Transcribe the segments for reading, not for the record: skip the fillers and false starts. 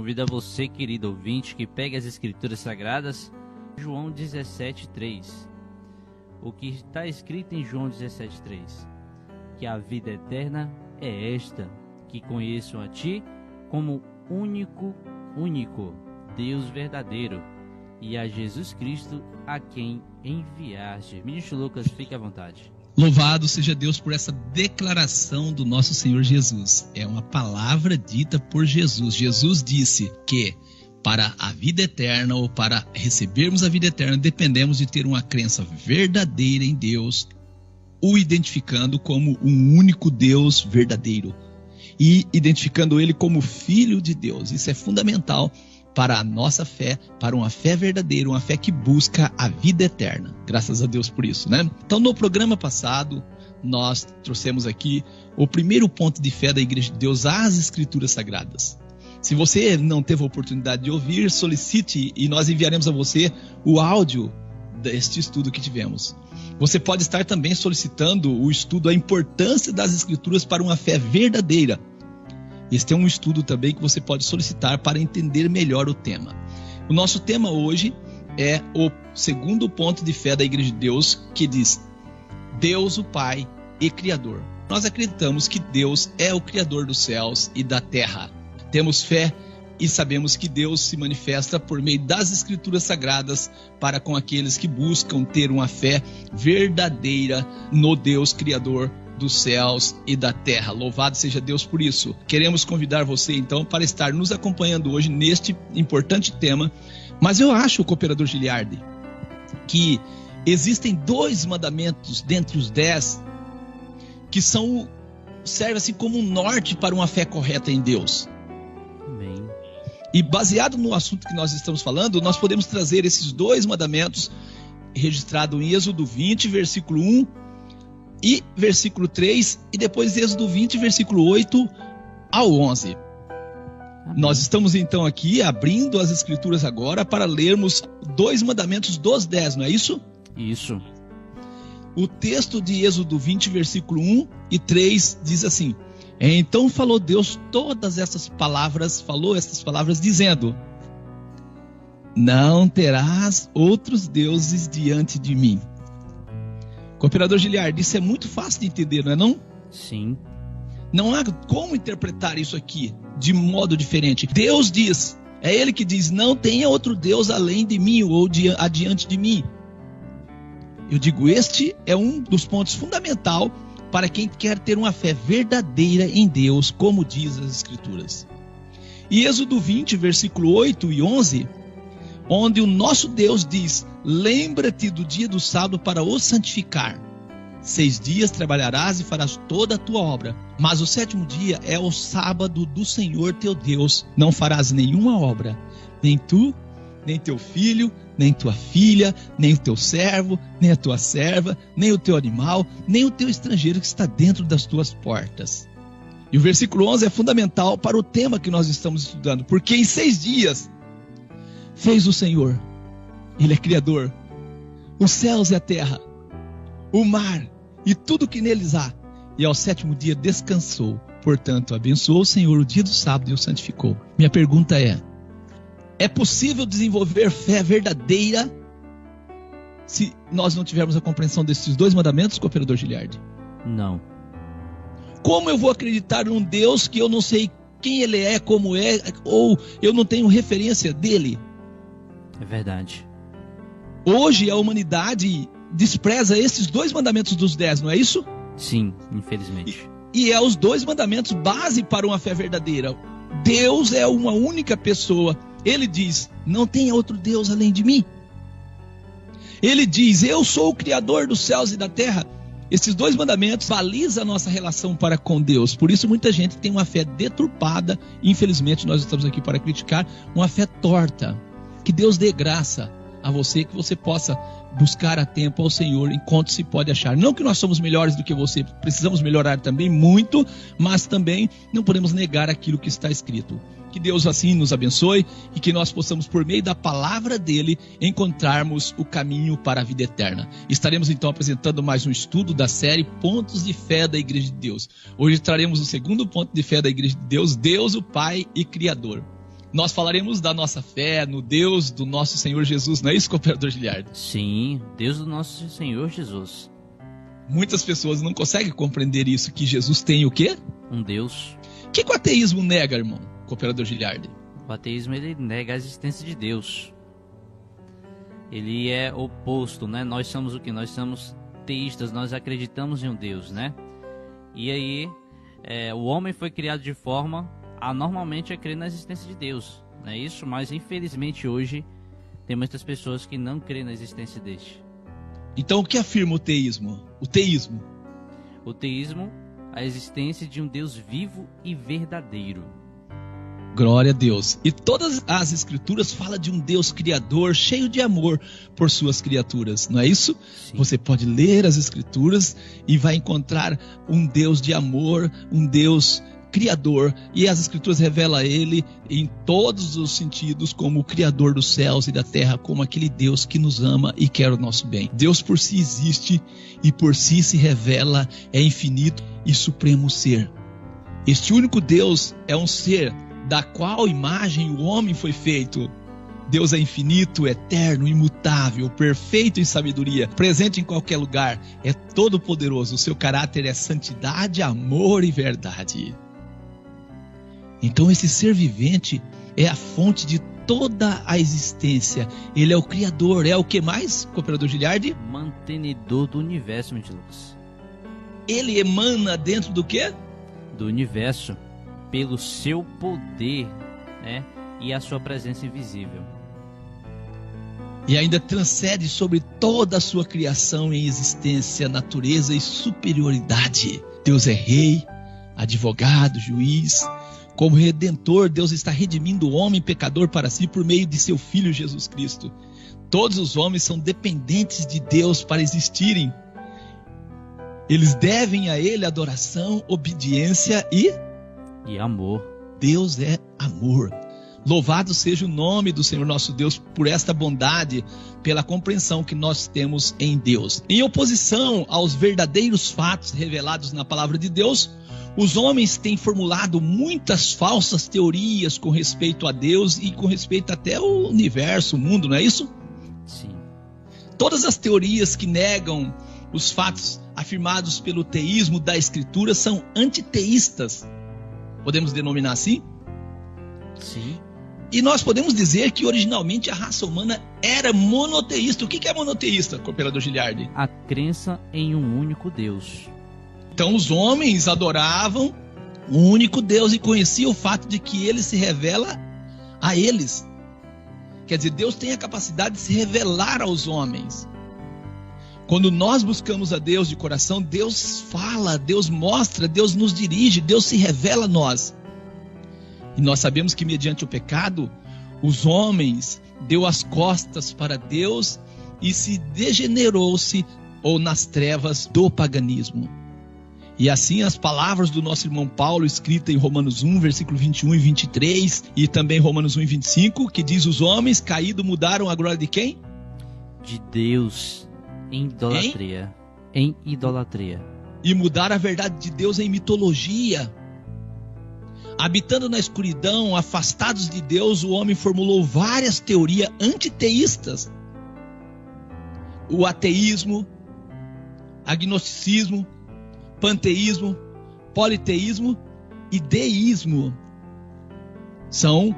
Convido a você, querido ouvinte, que pegue as Escrituras Sagradas, João 17:3. O que está escrito em João 17:3? Que a vida eterna é esta, que conheçam a Ti como único Deus verdadeiro, e a Jesus Cristo a quem enviaste. Ministro Lucas, fique à vontade. Louvado seja Deus por essa declaração do nosso Senhor Jesus. É uma palavra dita por Jesus. Jesus disse que para a vida eterna, ou para recebermos a vida eterna, dependemos de ter uma crença verdadeira em Deus, o identificando como um único Deus verdadeiro e identificando Ele como Filho de Deus. Isso é fundamental para a nossa fé, para uma fé verdadeira, uma fé que busca a vida eterna. Graças a Deus por isso, né? Então, no programa passado, nós trouxemos aqui o primeiro ponto de fé da Igreja de Deus, as Escrituras Sagradas. Se você não teve a oportunidade de ouvir, solicite e nós enviaremos a você o áudio deste estudo que tivemos. Você pode estar também solicitando o estudo, a importância das Escrituras para uma fé verdadeira. Este é um estudo também que você pode solicitar para entender melhor o tema. O nosso tema hoje é o segundo ponto de fé da Igreja de Deus, que diz: Deus, o Pai e Criador. Nós acreditamos que Deus é o Criador dos céus e da terra. Temos fé e sabemos que Deus se manifesta por meio das Escrituras Sagradas para com aqueles que buscam ter uma fé verdadeira no Deus Criador dos céus e da terra. Louvado seja Deus por isso. Queremos convidar você então para estar nos acompanhando hoje neste importante tema. Mas eu acho, cooperador Giliardi, que existem 2 mandamentos dentre os 10 que servem assim como um norte para uma fé correta em Deus. Amém. E baseado no assunto que nós estamos falando, nós podemos trazer esses 2 mandamentos registrados em Êxodo 20, versículo 1 e versículo 3, e depois Êxodo 20, versículo 8 ao 11. Amém. Nós estamos então aqui abrindo as Escrituras agora para lermos 2 mandamentos dos 10, não é isso? Isso. O texto de Êxodo 20, versículo 1 e 3 diz assim: Então falou Deus todas essas palavras, dizendo: Não terás outros deuses diante de mim. Cooperador Giliardi, isso é muito fácil de entender, não é não? Sim. Não há como interpretar isso aqui de modo diferente. Deus diz, é Ele que diz: não tenha outro Deus além de mim ou adiante de mim. Eu digo, este é um dos pontos fundamentais para quem quer ter uma fé verdadeira em Deus, como diz as Escrituras. E Êxodo 20, versículo 8 e 11, onde o nosso Deus diz: lembra-te do dia do sábado para o santificar. 6 dias trabalharás e farás toda a tua obra, mas o 7º dia é o sábado do Senhor teu Deus. Não farás nenhuma obra, nem tu, nem teu filho, nem tua filha, nem o teu servo, nem a tua serva, nem o teu animal, nem o teu estrangeiro que está dentro das tuas portas. E o versículo 11 é fundamental para o tema que nós estamos estudando, porque em 6 dias fez o Senhor, Ele é Criador, os céus e a terra, o mar e tudo que neles há, e ao 7º dia descansou. Portanto, abençoou o Senhor o dia do sábado e o santificou. Minha pergunta é possível desenvolver fé verdadeira se nós não tivermos a compreensão desses 2 mandamentos, cooperador Giliardi? Não. Como eu vou acreditar num Deus que eu não sei quem Ele é, como é, ou eu não tenho referência dele? É verdade. Hoje a humanidade despreza esses 2 mandamentos dos 10, não é isso? Sim, infelizmente. E é os 2 mandamentos base para uma fé verdadeira. Deus é uma única pessoa. Ele diz: não tenha outro Deus além de mim. Ele diz: eu sou o Criador dos céus e da terra. Esses 2 mandamentos balizam a nossa relação para com Deus. Por isso muita gente tem uma fé deturpada. Infelizmente nós estamos aqui para criticar uma fé torta. Que Deus dê graça a você, que você possa buscar a tempo ao Senhor enquanto se pode achar. Não que nós somos melhores do que você, precisamos melhorar também muito, mas também não podemos negar aquilo que está escrito. Que Deus assim nos abençoe e que nós possamos, por meio da palavra dele, encontrarmos o caminho para a vida eterna. Estaremos então apresentando mais um estudo da série Pontos de Fé da Igreja de Deus. Hoje traremos o segundo ponto de fé da Igreja de Deus, Deus o Pai e Criador. nós falaremos da nossa fé no Deus do nosso Senhor Jesus, não é isso, cooperador Giliardi? Sim, Deus do nosso Senhor Jesus. Muitas pessoas não conseguem compreender isso, que Jesus tem o quê? Um Deus. O que o ateísmo nega, irmão, cooperador Giliardi? O ateísmo, ele nega a existência de Deus. Ele é oposto, né? Nós somos o que? Nós somos teístas, nós acreditamos em um Deus, né? E aí, o homem foi criado de forma a normalmente crer na existência de Deus, não é isso? Mas infelizmente hoje tem muitas pessoas que não creem na existência deste. Então o que afirma o teísmo? O teísmo, a existência de um Deus vivo e verdadeiro. Glória a Deus. E todas as escrituras falam de um Deus criador, cheio de amor por suas criaturas, não é isso? Sim. Você pode ler as escrituras e vai encontrar um Deus de amor, um Deus criador, e as escrituras revelam ele em todos os sentidos como o criador dos céus e da terra, como aquele Deus que nos ama e quer o nosso bem. Deus por si existe e por si se revela, é infinito e supremo ser. Este único Deus é um ser da qual imagem o homem foi feito. Deus é infinito, eterno, imutável, perfeito em sabedoria, presente em qualquer lugar, é todo poderoso, o seu caráter é santidade, amor e verdade. Então esse ser vivente é a fonte de toda a existência. Ele é o criador, é o que mais, cooperador Giliardi? Mantenedor do universo, meu Lucas. Ele emana dentro do quê? Do universo, pelo seu poder, né? E a sua presença invisível. E ainda transcende sobre toda a sua criação em existência, natureza e superioridade. Deus é rei, advogado, juiz. Como redentor, Deus está redimindo o homem pecador para si por meio de seu Filho Jesus Cristo. Todos os homens são dependentes de Deus para existirem. Eles devem a Ele adoração, obediência e amor. Deus é amor. Louvado seja o nome do Senhor nosso Deus por esta bondade, pela compreensão que nós temos em Deus. Em oposição aos verdadeiros fatos revelados na palavra de Deus, os homens têm formulado muitas falsas teorias com respeito a Deus e com respeito até ao universo, o mundo, não é isso? Sim. Todas as teorias que negam os fatos afirmados pelo teísmo da Escritura são antiteístas. Podemos denominar assim? Sim. E nós podemos dizer que originalmente a raça humana era monoteísta. O que é monoteísta, cooperador Giliardi? A crença em um único Deus. Então os homens adoravam um único Deus e conheciam o fato de que ele se revela a eles. Quer dizer, Deus tem a capacidade de se revelar aos homens. Quando nós buscamos a Deus de coração, Deus fala, Deus mostra, Deus nos dirige, Deus se revela a nós. E nós sabemos que mediante o pecado, os homens deu as costas para Deus e se degenerou-se ou nas trevas do paganismo. E assim as palavras do nosso irmão Paulo, escritas em Romanos 1, versículo 21 e 23, e também Romanos 1 e 25, que diz: os homens caídos mudaram a glória de quem? De Deus, em idolatria. Em idolatria. E mudaram a verdade de Deus em mitologia. Habitando na escuridão, afastados de Deus, o homem formulou várias teorias antiteístas. O ateísmo, agnosticismo, panteísmo, politeísmo e deísmo. São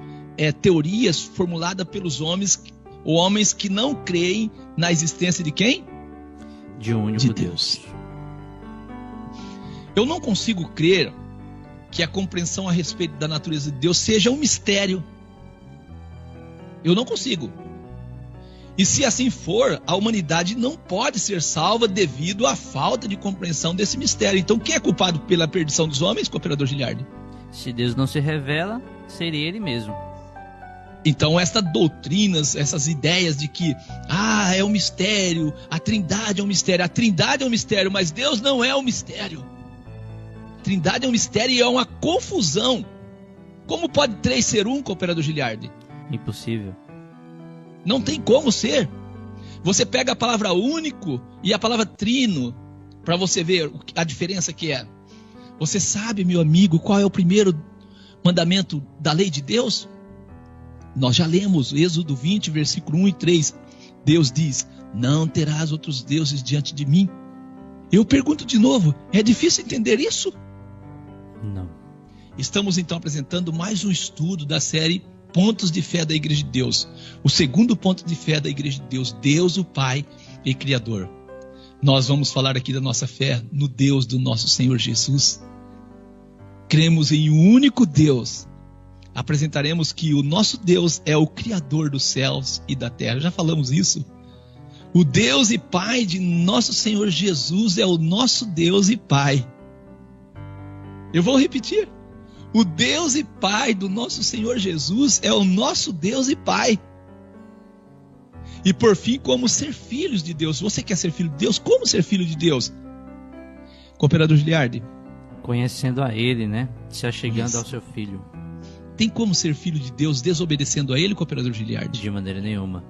teorias formuladas pelos homens que não creem na existência de quem? De um único Deus. Eu não consigo crer que a compreensão a respeito da natureza de Deus seja um mistério. Eu não consigo. E se assim for, a humanidade não pode ser salva devido à falta de compreensão desse mistério. Então quem é culpado pela perdição dos homens, cooperador Giliardi? Se Deus não se revela, seria Ele mesmo. Então estas doutrinas, essas ideias de que é um mistério, a Trindade é um mistério. A Trindade é um mistério, mas Deus não é um mistério. A Trindade é um mistério e é uma confusão. Como pode 3 ser 1, cooperador Giliardi? Impossível. Não tem como ser. Você pega a palavra único e a palavra trino para você ver a diferença que é. Você sabe, meu amigo, qual é o primeiro mandamento da lei de Deus? Nós já lemos Êxodo 20, versículo 1 e 3. Deus diz: não terás outros deuses diante de mim. Eu pergunto de novo, é difícil entender isso? Não. Estamos então apresentando mais um estudo da série Pontos de Fé da Igreja de Deus. O segundo ponto de fé da Igreja de Deus: Deus o Pai e Criador. Nós vamos falar aqui da nossa fé no Deus do nosso Senhor Jesus. Cremos em um único Deus. Apresentaremos que o nosso Deus é o Criador dos céus e da terra. Já falamos isso. O Deus e Pai de nosso Senhor Jesus é o nosso Deus e Pai. Eu vou repetir. O Deus e Pai do nosso Senhor Jesus é o nosso Deus e Pai. E por fim, como ser filhos de Deus. Você quer ser filho de Deus? Como ser filho de Deus? Cooperador Giliardi. Conhecendo a Ele, né? Se achegando ao seu Filho. Tem como ser filho de Deus desobedecendo a Ele, Cooperador Giliardi? De maneira nenhuma.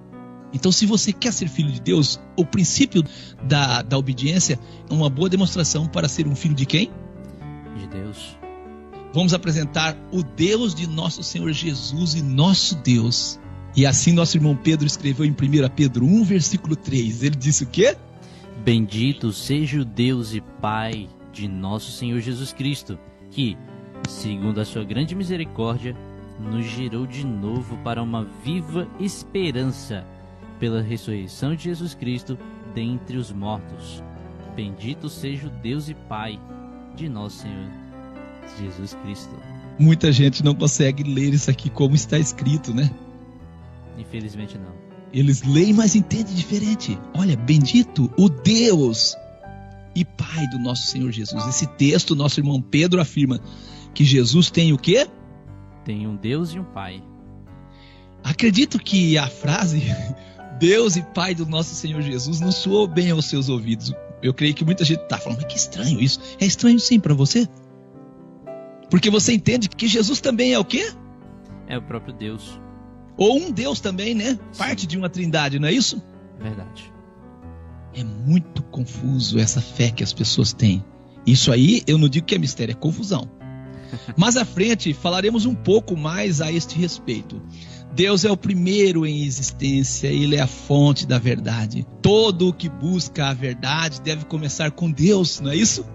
Então, se você quer ser filho de Deus, o princípio da obediência é uma boa demonstração para ser um filho de quem? De Deus. Vamos apresentar o Deus de nosso Senhor Jesus e nosso Deus. E assim nosso irmão Pedro escreveu em 1 Pedro 1, versículo 3. Ele disse o quê? Bendito seja o Deus e Pai de nosso Senhor Jesus Cristo, que, segundo a sua grande misericórdia, nos gerou de novo para uma viva esperança pela ressurreição de Jesus Cristo dentre os mortos. Bendito seja o Deus e Pai de nosso Senhor Jesus Cristo. Muita gente não consegue ler isso aqui como está escrito, né? Infelizmente não. Eles leem, mas entendem diferente. Olha, bendito o Deus e Pai do nosso Senhor Jesus. Esse texto, nosso irmão Pedro afirma que Jesus tem o quê? Tem um Deus e um Pai. Acredito que a frase Deus e Pai do nosso Senhor Jesus não soou bem aos seus ouvidos. Eu creio que muita gente está falando, mas que estranho isso. É estranho sim para você? Porque você entende que Jesus também é o quê? É o próprio Deus. Ou um Deus também, né? Parte de uma trindade, não é isso? Verdade. É muito confuso essa fé que as pessoas têm. Isso aí eu não digo que é mistério, é confusão. Mais à frente falaremos um pouco mais a este respeito. Deus é o primeiro em existência, Ele é a fonte da verdade. Todo o que busca a verdade deve começar com Deus, não é isso?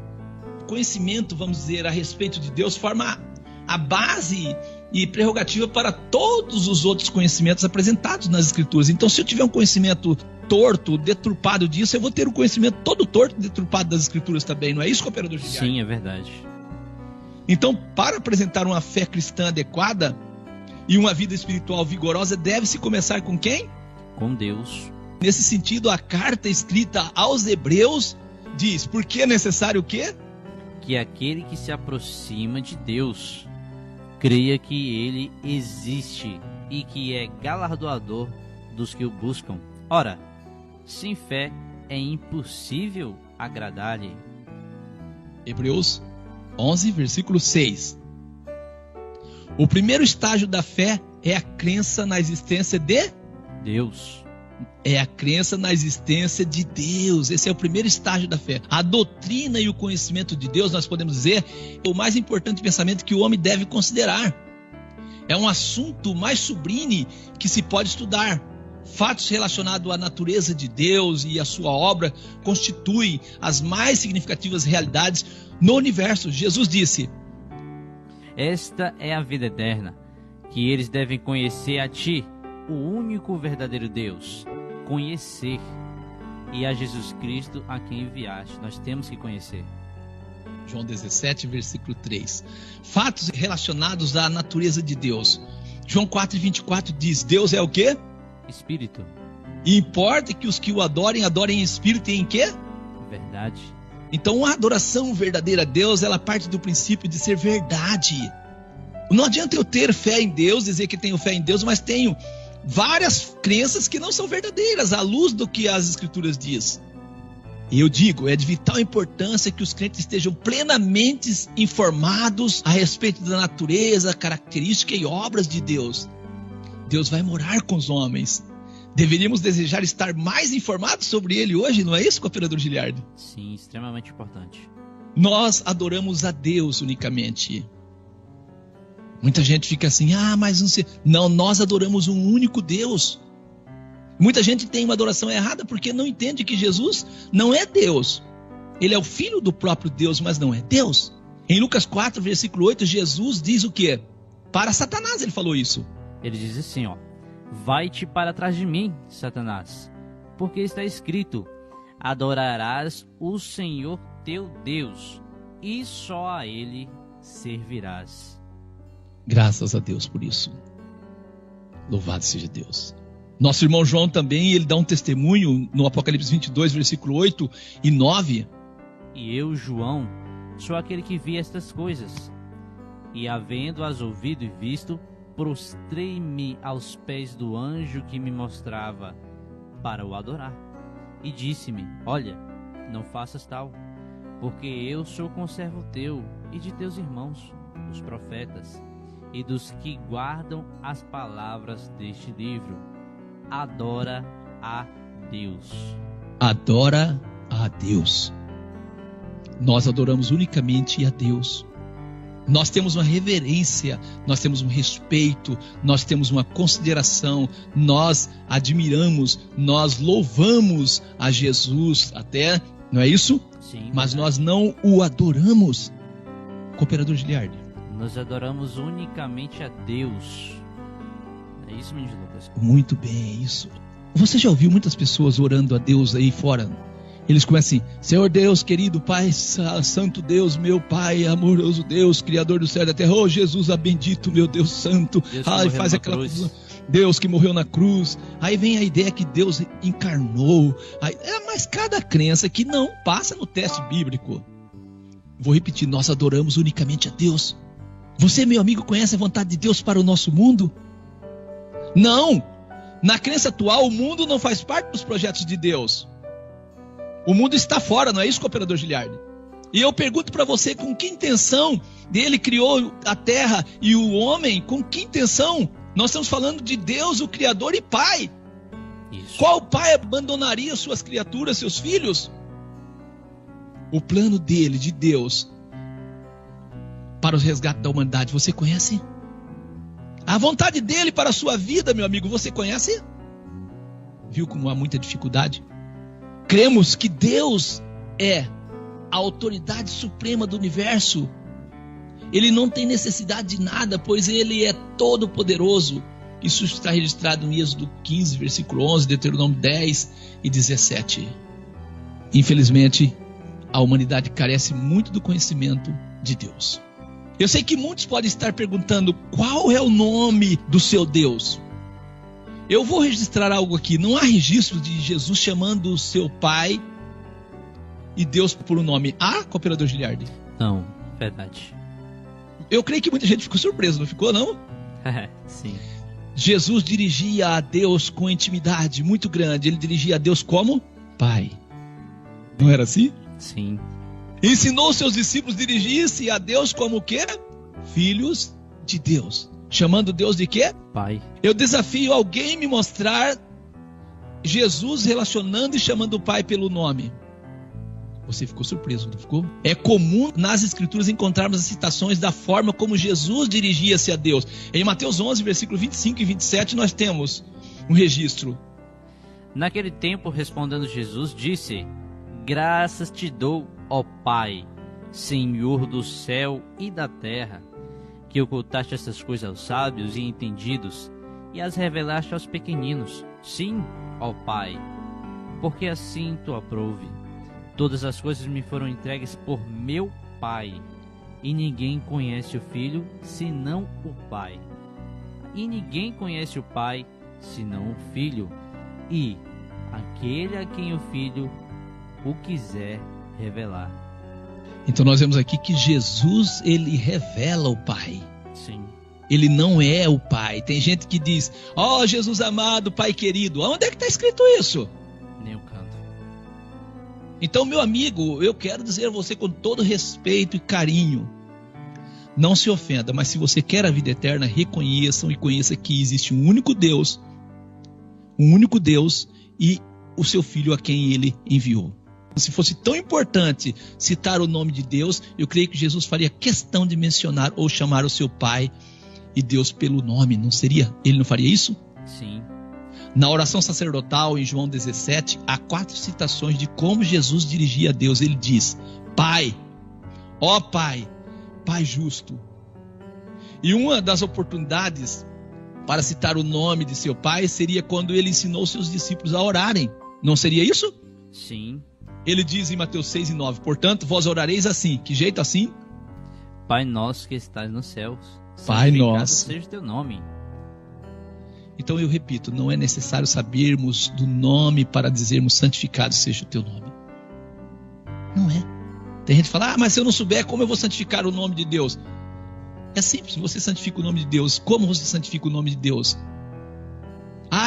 O conhecimento, vamos dizer, a respeito de Deus forma a base e prerrogativa para todos os outros conhecimentos apresentados nas Escrituras. Então, se eu tiver um conhecimento torto, deturpado disso, eu vou ter um conhecimento todo torto, deturpado das Escrituras também, não é isso, Cooperador Giliardi? Sim, é verdade. Então, para apresentar uma fé cristã adequada e uma vida espiritual vigorosa, deve-se começar com quem? Com Deus. Nesse sentido, a carta escrita aos Hebreus diz, por que é necessário o quê? Que aquele que se aproxima de Deus creia que Ele existe e que é galardoador dos que o buscam. Ora, sem fé é impossível agradar-lhe. Hebreus 11, versículo 6. O primeiro estágio da fé é a crença na existência de Deus. É a crença na existência de Deus. Esse é o primeiro estágio da fé. A doutrina e o conhecimento de Deus, nós podemos dizer, é o mais importante pensamento que o homem deve considerar. É um assunto mais sublime que se pode estudar. Fatos relacionados à natureza de Deus e à sua obra constituem as mais significativas realidades no universo. Jesus disse: esta é a vida eterna, que eles devem conhecer a Ti, o único verdadeiro Deus, conhecer, e a Jesus Cristo a quem enviaste. Nós temos que conhecer. João 17, versículo 3. Fatos relacionados à natureza de Deus. João 4, 24 diz, Deus é o quê? Espírito. E importa que os que o adorem, adorem em espírito e em quê? Verdade. Então a adoração verdadeira a Deus, ela parte do princípio de ser verdade. Não adianta eu ter fé em Deus, dizer que tenho fé em Deus, mas tenho várias crenças que não são verdadeiras, à luz do que as Escrituras diz. E eu digo, é de vital importância que os crentes estejam plenamente informados a respeito da natureza, característica e obras de Deus. Deus vai morar com os homens. Deveríamos desejar estar mais informados sobre Ele hoje, não é isso, Cooperador Giliardi? Sim, extremamente importante. Nós adoramos a Deus unicamente. Muita gente fica assim, mas não sei. Não, nós adoramos um único Deus. Muita gente tem uma adoração errada porque não entende que Jesus não é Deus. Ele é o filho do próprio Deus, mas não é Deus. Em Lucas 4, versículo 8, Jesus diz o quê? Para Satanás ele falou isso. Ele diz assim, vai-te para trás de mim, Satanás, porque está escrito, adorarás o Senhor teu Deus, e só a Ele servirás. Graças a Deus por isso. Louvado seja Deus. Nosso irmão João também, ele dá um testemunho no Apocalipse 22, versículo 8 e 9. E eu, João, sou aquele que vi estas coisas, e havendo-as ouvido e visto, prostrei-me aos pés do anjo que me mostrava para o adorar. E disse-me, olha, não faças tal, porque eu sou conservo teu e de teus irmãos, os profetas, e dos que guardam as palavras deste livro. Adora a Deus. Adora a Deus. Nós adoramos unicamente a Deus. Nós temos uma reverência, nós temos um respeito, nós temos uma consideração, nós admiramos, nós louvamos a Jesus até, não é isso? Sim. Mas nós não o adoramos. Cooperador Giliardi. Nós adoramos unicamente a Deus. É isso, menino Lucas? Muito bem, é isso. Você já ouviu muitas pessoas orando a Deus aí fora? Eles começam assim, Senhor Deus, querido Pai, Santo Deus, meu Pai, amoroso Deus, Criador do céu e da terra, oh Jesus, bendito, meu Deus Santo, faz aquela coisa, Deus que morreu na cruz. Aí vem a ideia que Deus encarnou, mas cada crença que não passa no teste bíblico. Vou repetir, nós adoramos unicamente a Deus. Você, meu amigo, conhece a vontade de Deus para o nosso mundo? Não! Na crença atual, o mundo não faz parte dos projetos de Deus. O mundo está fora, não é isso, Cooperador Giliardi? E eu pergunto para você, com que intenção Ele criou a terra e o homem? Com que intenção? Nós estamos falando de Deus, o Criador e Pai. Isso. Qual pai abandonaria suas criaturas, seus filhos? O plano dele, de Deus, para o resgate da humanidade, você conhece? A vontade dele para a sua vida, meu amigo, você conhece? Viu como há muita dificuldade? Cremos que Deus é a autoridade suprema do universo. Ele não tem necessidade de nada, pois Ele é todo poderoso. Isso está registrado em Êxodo 15, versículo 11, Deuteronômio 10 e 17. Infelizmente, a humanidade carece muito do conhecimento de Deus. Eu sei que muitos podem estar perguntando, qual é o nome do seu Deus? Eu vou registrar algo aqui. Não há registro de Jesus chamando o seu Pai e Deus por um nome. Há, Cooperador Giliardi? Não, verdade. Eu creio que muita gente ficou surpresa, não ficou, não? Sim. Jesus dirigia a Deus com intimidade muito grande. Ele dirigia a Deus como Pai. Não era assim? Sim. Ensinou seus discípulos a dirigir-se a Deus como o quê? Filhos de Deus. Chamando Deus de quê? Pai. Eu desafio alguém me mostrar Jesus relacionando e chamando o Pai pelo nome. Você ficou surpreso, não ficou? É comum nas Escrituras encontrarmos as citações da forma como Jesus dirigia-se a Deus. Em Mateus 11, versículo 25 e 27, nós temos um registro. Naquele tempo, respondendo Jesus, disse: graças te dou, ó Pai, Senhor do céu e da terra, que ocultaste essas coisas aos sábios e entendidos, e as revelaste aos pequeninos. Sim, ó Pai, porque assim tu aprove. Todas as coisas me foram entregues por meu Pai, e ninguém conhece o Filho, senão o Pai. E ninguém conhece o Pai, senão o Filho, e aquele a quem o Filho o quiser revelar. Então nós vemos aqui que Jesus, ele revela o Pai. Sim. Ele não é o Pai. Tem gente que diz, ó Jesus amado, Pai querido. Onde é que está escrito isso? Nem o canto. Então, meu amigo, eu quero dizer a você com todo respeito e carinho, não se ofenda, mas se você quer a vida eterna, reconheçam e conheça que existe um único Deus e o seu Filho a quem ele enviou. Se fosse tão importante citar o nome de Deus, eu creio que Jesus faria questão de mencionar ou chamar o seu Pai e Deus pelo nome, não seria? Ele não faria isso? Sim. Na oração sacerdotal, em João 17, há 4 citações de como Jesus dirigia a Deus. Ele diz: Pai, ó Pai, Pai justo. E uma das oportunidades para citar o nome de seu Pai seria quando ele ensinou seus discípulos a orarem. Não seria isso? Sim. Ele diz em Mateus 6:9, portanto, vós orareis assim. Que jeito assim? Pai nosso que estás nos céus, Pai santificado nosso. seja o teu nome. Então eu repito, não é necessário sabermos do nome para dizermos santificado seja o teu nome. Não é. Tem gente que fala, mas se eu não souber, como eu vou santificar o nome de Deus? É simples, você santifica o nome de Deus. Como você santifica o nome de Deus?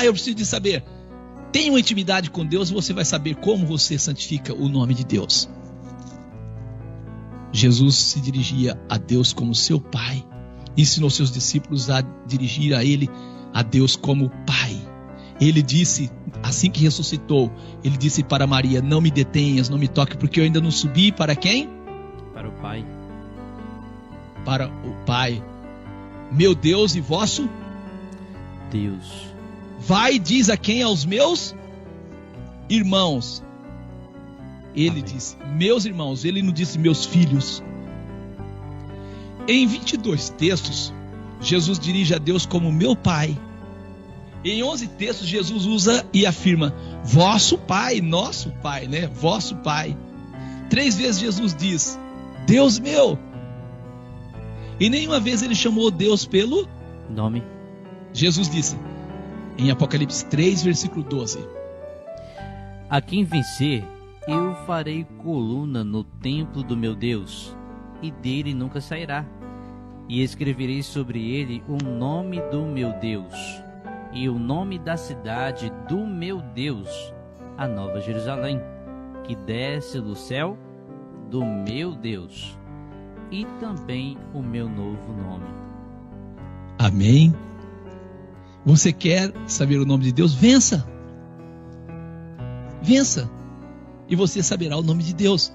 Eu preciso de saber. Tenha uma intimidade com Deus, você vai saber como você santifica o nome de Deus. Jesus se dirigia a Deus como seu Pai. Ensinou seus discípulos a dirigir a Deus como Pai. Ele disse, assim que ressuscitou, ele disse para Maria, não me detenhas, não me toque, porque eu ainda não subi para quem? Para o Pai. Para o Pai. Meu Deus e vosso Deus. Vai, diz a quem? Aos meus irmãos. Ele Amém. disse, meus irmãos, ele não disse meus filhos. Em 22 textos, Jesus dirige a Deus como meu Pai. Em 11 textos, Jesus usa e afirma, vosso Pai, nosso Pai, né? Vosso Pai. 3 vezes Jesus diz, Deus meu. E nenhuma vez ele chamou Deus pelo Nome. Jesus disse, em Apocalipse 3, versículo 12, A quem vencer, eu farei coluna no templo do meu Deus, e dele nunca sairá. E escreverei sobre ele o nome do meu Deus, e o nome da cidade do meu Deus, a Nova Jerusalém, que desce do céu do meu Deus, e também o meu novo nome. Amém. Você quer saber o nome de Deus? Vença. Vença. E você saberá o nome de Deus.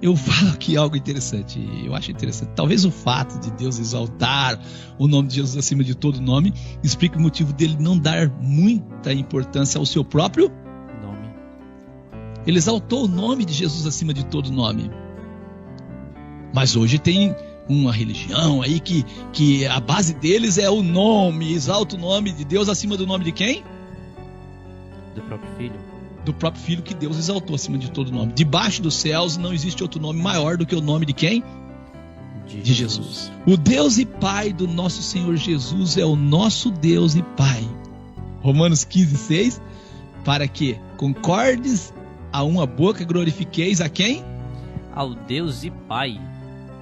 Eu falo aqui algo interessante. Eu acho interessante. Talvez o fato de Deus exaltar o nome de Jesus acima de todo nome explique o motivo dele não dar muita importância ao seu próprio Nome. Ele exaltou o nome de Jesus acima de todo nome. Mas hoje tem uma religião aí que a base deles é o nome, exalta o nome de Deus acima do nome de quem? Do próprio Filho. Do próprio Filho que Deus exaltou acima de todo nome. Debaixo dos céus não existe outro nome maior do que o nome de quem? De Jesus. O Deus e Pai do nosso Senhor Jesus é o nosso Deus e Pai. Romanos 15:6, para que concordes a uma boca glorifiqueis a quem? Ao Deus e Pai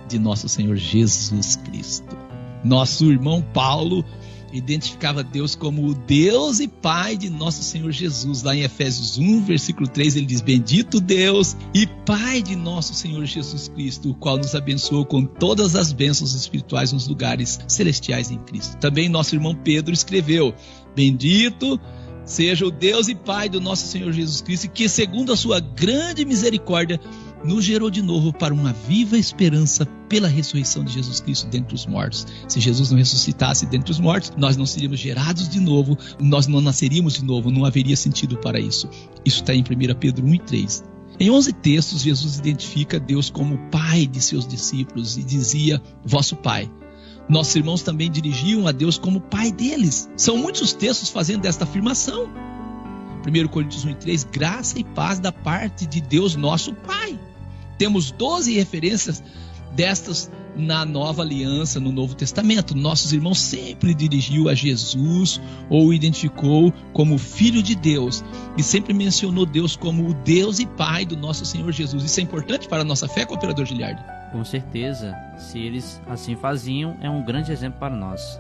de nosso Senhor Jesus Cristo. Nosso irmão Paulo identificava Deus como o Deus e Pai de nosso Senhor Jesus. Lá em Efésios 1, versículo 3, ele diz, bendito Deus e Pai de nosso Senhor Jesus Cristo, o qual nos abençoou com todas as bênçãos espirituais nos lugares celestiais em Cristo. Também nosso irmão Pedro escreveu, bendito seja o Deus e Pai do nosso Senhor Jesus Cristo, que segundo a sua grande misericórdia nos gerou de novo para uma viva esperança pela ressurreição de Jesus Cristo dentre os mortos. Se Jesus não ressuscitasse dentre os mortos, nós não seríamos gerados de novo, nós não nasceríamos de novo, não haveria sentido para isso. Isso está em 1 Pedro 1:3. Em 11 textos, Jesus identifica Deus como Pai de seus discípulos e dizia, vosso Pai. Nossos irmãos também dirigiam a Deus como Pai deles. São muitos os textos fazendo esta afirmação. 1 Coríntios 1:3, graça e paz da parte de Deus nosso Pai. Temos 12 referências destas na Nova Aliança, no Novo Testamento. Nossos irmãos sempre dirigiu a Jesus ou o identificou como Filho de Deus e sempre mencionou Deus como o Deus e Pai do nosso Senhor Jesus. Isso é importante para a nossa fé, cooperador Giliardi? Com certeza, se eles assim faziam, é um grande exemplo para nós.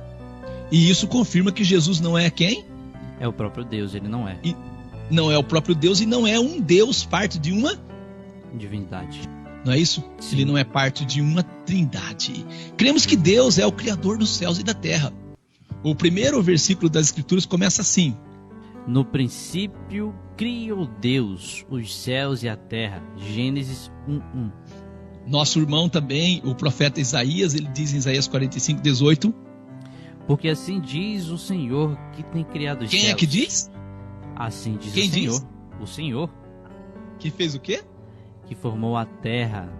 E isso confirma que Jesus não é quem? É o próprio Deus, ele não é. E não é o próprio Deus e não é um Deus parte de uma divindade. Não é isso? Sim. Ele não é parte de uma trindade. Cremos que Deus é o Criador dos céus e da terra. O primeiro versículo das Escrituras começa assim. No princípio criou Deus os céus e a terra. Gênesis 1:1. Nosso irmão também, o profeta Isaías, ele diz em Isaías 45:18. Porque assim diz o Senhor que tem criado os Quem céus. é que diz? Assim diz Quem o Senhor. diz? O Senhor Que fez o quê? que formou a terra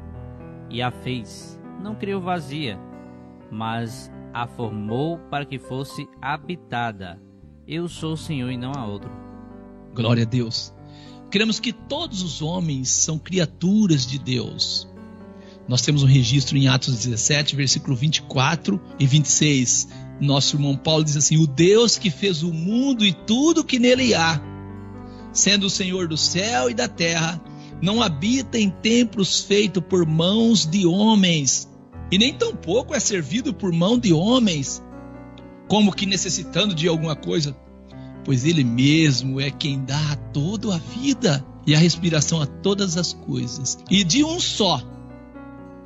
e a fez. Não criou vazia, mas a formou para que fosse habitada. Eu sou o Senhor e não há outro. Glória a Deus. Cremos que todos os homens são criaturas de Deus. Nós temos um registro em Atos 17, versículo 24 e 26. Nosso irmão Paulo diz assim: o Deus que fez o mundo e tudo que nele há, sendo o Senhor do céu e da terra, não habita em templos feitos por mãos de homens, e nem tampouco é servido por mão de homens, como que necessitando de alguma coisa, pois ele mesmo é quem dá a toda a vida e a respiração a todas as coisas, e de um só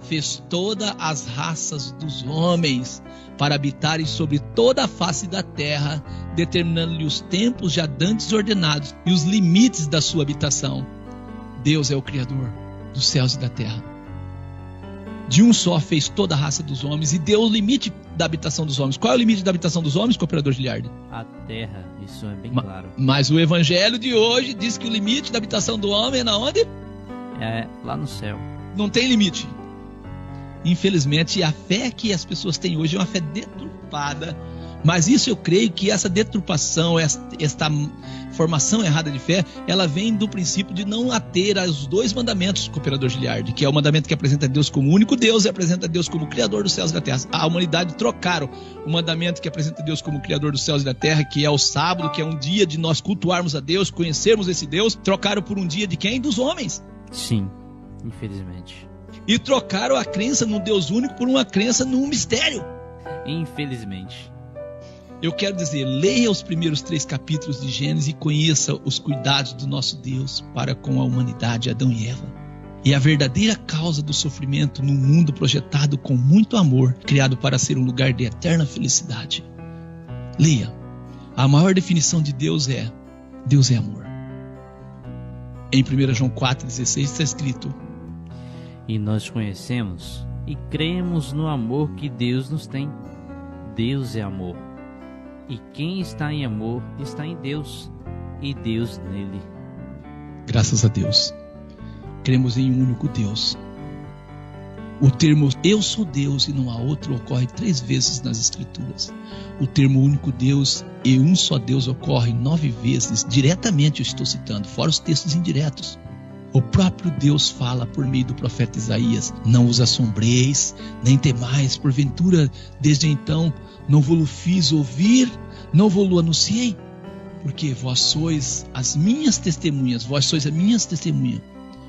fez todas as raças dos homens para habitarem sobre toda a face da terra, determinando-lhe os tempos já dantes ordenados e os limites da sua habitação. Deus é o Criador dos céus e da terra. De um só fez toda a raça dos homens e deu o limite da habitação dos homens. Qual é o limite da habitação dos homens, cooperador Giliardi? A terra, isso é bem claro. Mas o evangelho de hoje diz que o limite da habitação do homem é na onde? É lá no céu. Não tem limite. Infelizmente, a fé que as pessoas têm hoje é uma fé deturpada. Mas isso eu creio que essa deturpação, esta formação errada de fé, ela vem do princípio de não ater aos dois mandamentos, cooperador Giliardi, que é o mandamento que apresenta Deus como único Deus e apresenta Deus como Criador dos céus e da terra. A humanidade trocaram o mandamento que apresenta Deus como Criador dos céus e da terra, que é o sábado, que é um dia de nós cultuarmos a Deus, conhecermos esse Deus, trocaram por um dia de quem? Dos homens. Sim, infelizmente. E trocaram a crença no Deus único por uma crença num mistério. Infelizmente. Eu quero dizer, leia os primeiros 3 capítulos de Gênesis e conheça os cuidados do nosso Deus para com a humanidade, Adão e Eva. E a verdadeira causa do sofrimento num mundo projetado com muito amor, criado para ser um lugar de eterna felicidade. Leia. A maior definição de Deus é: Deus é amor. Em 1 João 4,16 está escrito: E nós conhecemos e cremos no amor que Deus nos tem. Deus é amor. E quem está em amor está em Deus, e Deus nele. Graças a Deus. Cremos em um único Deus. O termo eu sou Deus e não há outro ocorre 3 vezes nas Escrituras. O termo único Deus e um só Deus ocorre 9 vezes, diretamente eu estou citando, fora os textos indiretos. O próprio Deus fala por meio do profeta Isaías: não vos assombreis, nem temais, porventura desde então não vos fiz ouvir, não vos anunciei, porque vós sois as minhas testemunhas, vós sois as minhas testemunhas.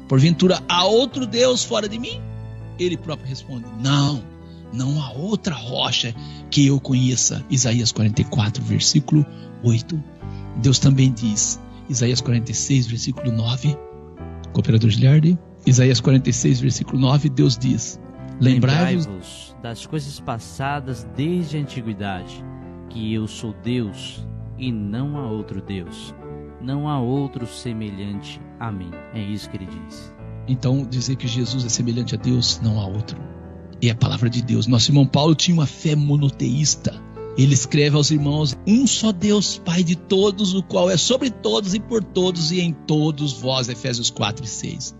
Porventura há outro Deus fora de mim? Ele próprio responde: não há outra rocha que eu conheça. Isaías 44, versículo 8. Deus também diz, Isaías 46, versículo 9, cooperador Giliardi, Isaías 46, versículo 9, Deus diz: lembrai-vos das coisas passadas desde a antiguidade, que eu sou Deus e não há outro Deus, não há outro semelhante a mim. É isso que ele diz. Então, dizer que Jesus é semelhante a Deus, não há outro. É a palavra de Deus. Nosso irmão Paulo tinha uma fé monoteísta. Ele escreve aos irmãos: um só Deus, Pai de todos, o qual é sobre todos e por todos e em todos vós. Efésios 4 e 6.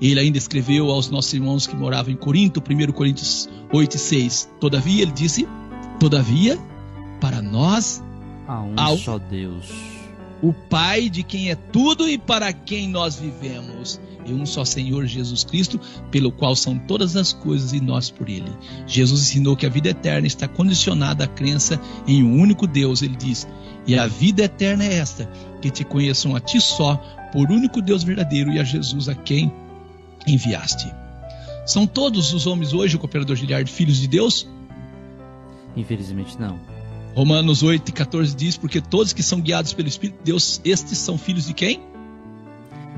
Ele ainda escreveu aos nossos irmãos que moravam em Corinto, 1 Coríntios 8 e 6. Todavia, ele disse: todavia, para nós há um só Deus, o Pai de quem é tudo e para quem nós vivemos, e um só Senhor Jesus Cristo, pelo qual são todas as coisas e nós por ele. Jesus ensinou que a vida eterna está condicionada à crença em um único Deus. Ele diz: e a vida eterna é esta, que te conheçam a ti só, por único Deus verdadeiro, e a Jesus a quem enviaste. São todos os homens hoje, o cooperador Giliardi, filhos de Deus? Infelizmente não. Romanos 8 e 14 diz: porque todos que são guiados pelo Espírito de Deus, estes são filhos de quem?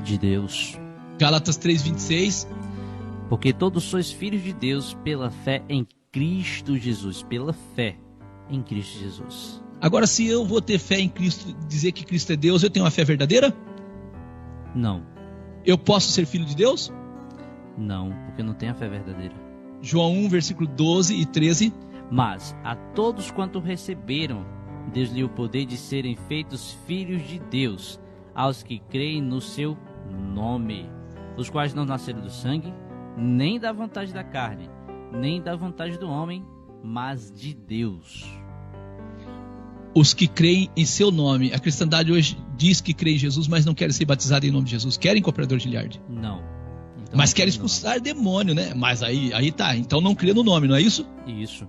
De Deus. Gálatas 3:26. Porque todos sois filhos de Deus pela fé em Cristo Jesus. Pela fé em Cristo Jesus. Agora, se eu vou ter fé em Cristo, dizer que Cristo é Deus, eu tenho uma fé verdadeira? Não. Eu posso ser filho de Deus? Não, porque não tem a fé verdadeira. João 1, versículo 12 e 13. Mas a todos quanto receberam, Deus-lhe o poder de serem feitos filhos de Deus, aos que creem no seu nome, os quais não nasceram do sangue, nem da vontade da carne, nem da vontade do homem, mas de Deus. Os que creem em seu nome. A cristandade hoje diz que crê em Jesus, mas não querem ser batizados em nome de Jesus. Querem, cooperador Giliardi? Não. Então, mas querem expulsar demônio, né? Mas aí tá. Então não crê no nome, não é isso? Isso.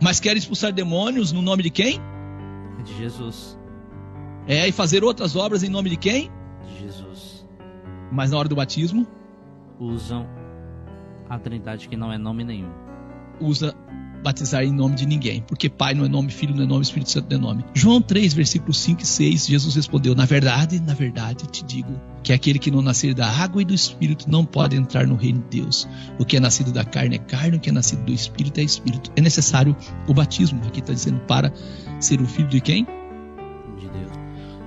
Mas querem expulsar demônios no nome de quem? De Jesus. E fazer outras obras em nome de quem? De Jesus. Mas na hora do batismo? Usam a Trindade, que não é nome nenhum. Usa batizar em nome de ninguém, porque Pai não é nome, Filho não é nome, Espírito Santo não é nome. João 3, versículos 5 e 6, Jesus respondeu: na verdade te digo, que aquele que não nascer da água e do Espírito não pode entrar no reino de Deus. O que é nascido da carne é carne, o que é nascido do Espírito é Espírito. É necessário o batismo, aqui está dizendo, para ser um filho de quem? De Deus.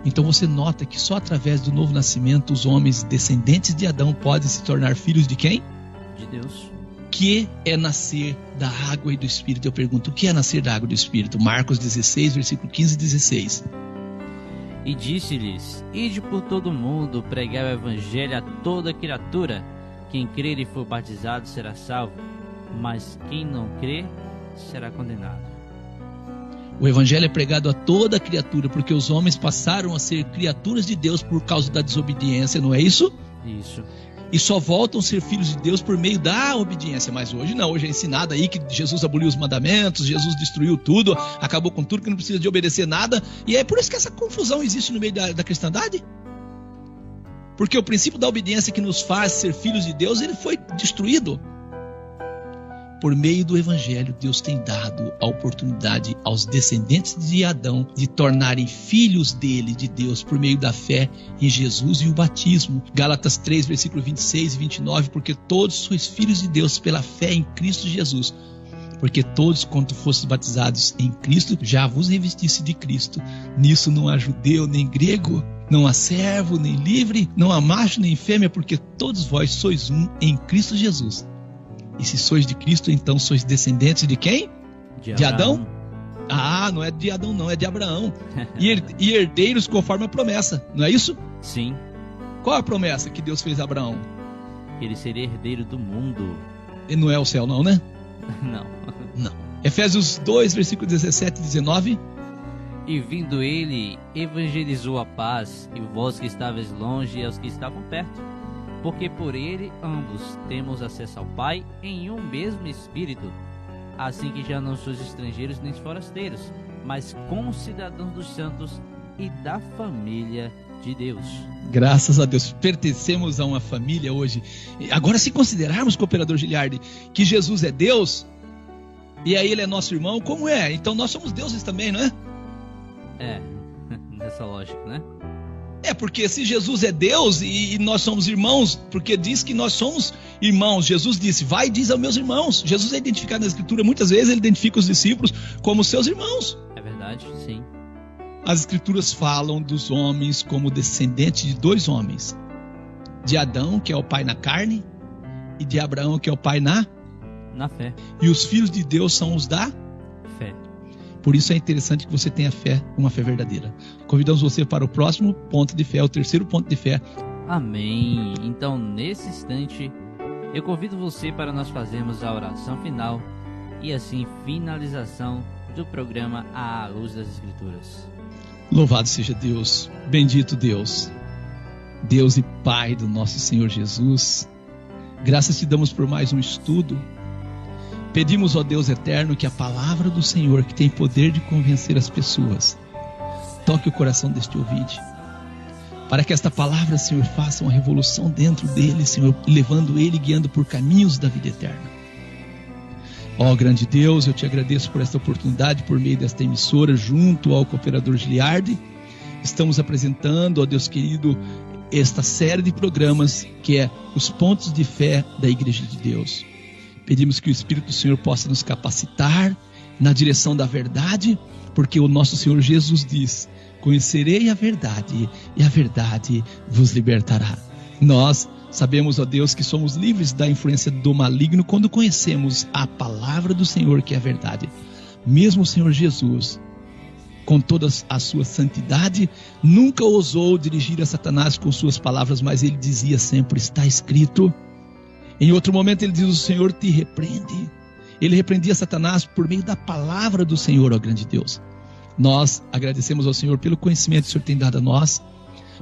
Então você nota que só através do novo nascimento os homens descendentes de Adão podem se tornar filhos de quem? De Deus. Que é nascer da água e do Espírito? Eu pergunto, o que é nascer da água e do Espírito? Marcos 16, versículo 15 e 16. E disse-lhes: ide por todo o mundo, pregai o evangelho a toda criatura. Quem crer e for batizado será salvo, mas quem não crer será condenado. O evangelho é pregado a toda criatura, porque os homens passaram a ser criaturas de Deus por causa da desobediência, não é isso? Isso. E só voltam a ser filhos de Deus por meio da obediência. Mas hoje não, hoje é ensinado aí que Jesus aboliu os mandamentos, Jesus destruiu tudo, acabou com tudo, que não precisa de obedecer nada. E é por isso que essa confusão existe no meio da cristandade. Porque o princípio da obediência que nos faz ser filhos de Deus, ele foi destruído. Por meio do evangelho, Deus tem dado a oportunidade aos descendentes de Adão de tornarem filhos dele, de Deus, por meio da fé em Jesus e o batismo. Gálatas 3, versículo 26 e 29, porque todos sois filhos de Deus pela fé em Cristo Jesus. Porque todos, quando fostes batizados em Cristo, já vos revestisse de Cristo. Nisso não há judeu nem grego, não há servo nem livre, não há macho nem fêmea, porque todos vós sois um em Cristo Jesus. E se sois de Cristo, então sois descendentes de quem? De Adão? Ah, não é de Adão não, é de Abraão. E herdeiros conforme a promessa, não é isso? Sim. Qual a promessa que Deus fez a Abraão? Ele seria herdeiro do mundo. E não é o céu não, né? Não. Não. Efésios 2, versículo 17 e 19. E vindo ele, evangelizou a paz, e vós que estáveis longe e aos que estavam perto. Porque por ele ambos temos acesso ao Pai em um mesmo Espírito. Assim que já não sois estrangeiros nem forasteiros, mas concidadãos dos santos e da família de Deus. Graças a Deus, pertencemos a uma família hoje. Agora, se considerarmos, cooperador Giliardi, que Jesus é Deus, e aí ele é nosso irmão, como é? Então nós somos deuses também, não é? É, nessa lógica, né? É, porque se Jesus é Deus e nós somos irmãos, porque diz que nós somos irmãos. Jesus disse, vai e diz aos meus irmãos. Jesus é identificado na Escritura, muitas vezes ele identifica os discípulos como seus irmãos. É verdade, sim. As Escrituras falam dos homens como descendentes de dois homens. De Adão, que é o pai na carne, e de Abraão, que é o pai na fé. E os filhos de Deus são os da fé. Por isso é interessante que você tenha fé, uma fé verdadeira. Convidamos você para o próximo ponto de fé, o terceiro ponto de fé. Amém. Então, nesse instante, eu convido você para nós fazermos a oração final e assim finalização do programa À Luz das Escrituras. Louvado seja Deus, bendito Deus, Deus e Pai do nosso Senhor Jesus. Graças te damos por mais um estudo. Pedimos, ó Deus eterno, que a palavra do Senhor, que tem poder de convencer as pessoas, toque o coração deste ouvinte, para que esta palavra, Senhor, faça uma revolução dentro dele, Senhor, levando ele, guiando por caminhos da vida eterna. Ó grande Deus, eu te agradeço por esta oportunidade, por meio desta emissora, junto ao cooperador Giliardi. Estamos apresentando, ó Deus querido, esta série de programas que é os pontos de fé da Igreja de Deus. Pedimos que o Espírito do Senhor possa nos capacitar na direção da verdade, porque o nosso Senhor Jesus diz, conhecerei a verdade e a verdade vos libertará. Nós sabemos, ó Deus, que somos livres da influência do maligno quando conhecemos a palavra do Senhor, que é a verdade. mesmo o Senhor Jesus, com toda a sua santidade, nunca ousou dirigir a Satanás com suas palavras, mas ele dizia sempre: está escrito. Em outro momento ele diz: o Senhor te repreende. Ele repreendia Satanás por meio da palavra do Senhor, ó grande Deus. Nós agradecemos ao Senhor pelo conhecimento que o Senhor tem dado a nós,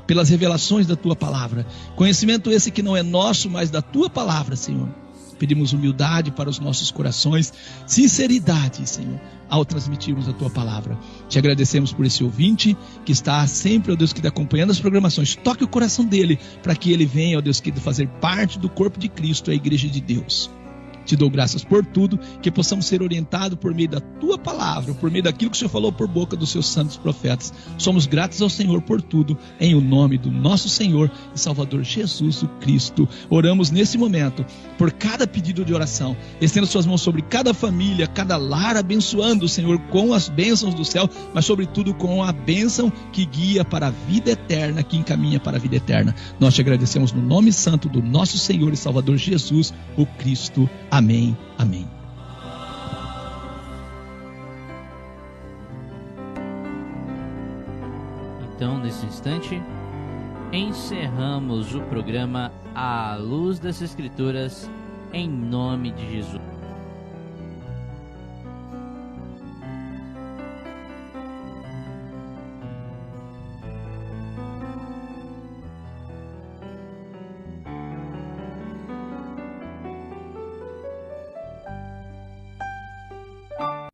pelas revelações da tua palavra. Conhecimento esse que não é nosso, mas da tua palavra, Senhor. Pedimos humildade para os nossos corações, sinceridade, Senhor, ao transmitirmos a tua palavra. Te agradecemos por esse ouvinte que está sempre, ó Deus, que está acompanhando as programações. Toque o coração dele para que ele venha, ó Deus, que fazer parte do corpo de Cristo, a igreja de Deus. Te dou graças por tudo, que possamos ser orientados por meio da tua palavra, por meio daquilo que o Senhor falou por boca dos seus santos profetas. Somos gratos ao Senhor por tudo, em o nome do nosso Senhor e Salvador Jesus o Cristo. Oramos nesse momento por cada pedido de oração. Estenda suas mãos sobre cada família, cada lar, abençoando o Senhor com as bênçãos do céu, mas sobretudo com a bênção que guia para a vida eterna, que encaminha para a vida eterna. Nós te agradecemos no nome santo do nosso Senhor e Salvador Jesus o Cristo. Amém, amém. Então, nesse instante, encerramos o programa À Luz das Escrituras, em nome de Jesus.